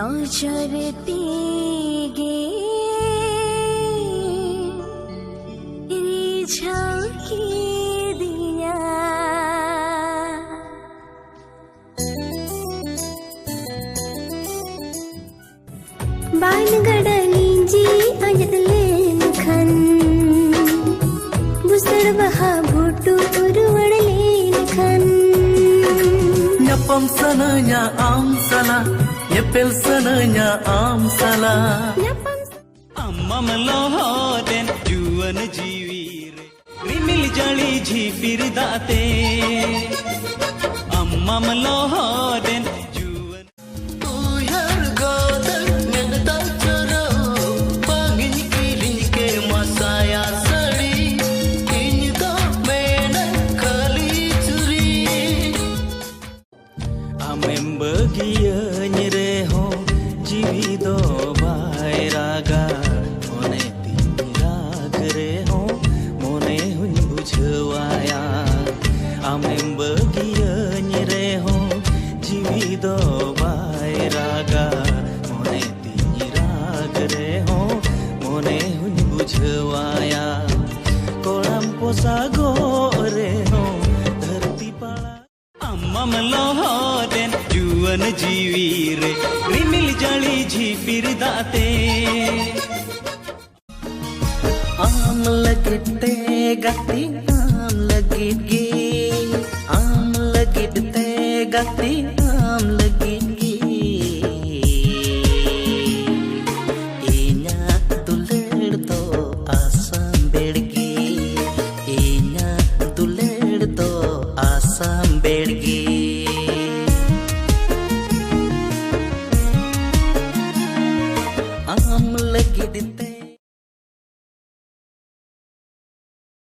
नजर तेगे झांकी दिया बान गड़ली जी अजद लेन खन बुसड़ बहा भोटू उरुवड़ लेन खन Nyapam sananya am sala Nyepel sananya am sala Ammam lohoden juwan jeevi re Rimil jali jhipir daate Ammam lohoden juwan Uyar godan nyagda choro Pangin kiling ke masaya sari Ini to mena khali churi Amem bagiya nyere ho jivi do bhai raga mone tin rag re ho mone hun bujhwaya Amem bagiya nyere ho jivi do bhai raga mone tin rag re ho mone hun bujhwaya kolam posa go re ho dharti pala Ammam lohoden juwan jeevi re rimil jali jhipir daate Am lagit te gati am lagit gi Am lagit te gati am lagit gi Inya tuler to asam bedgi Inya tuler to asam bedgi Am lagit te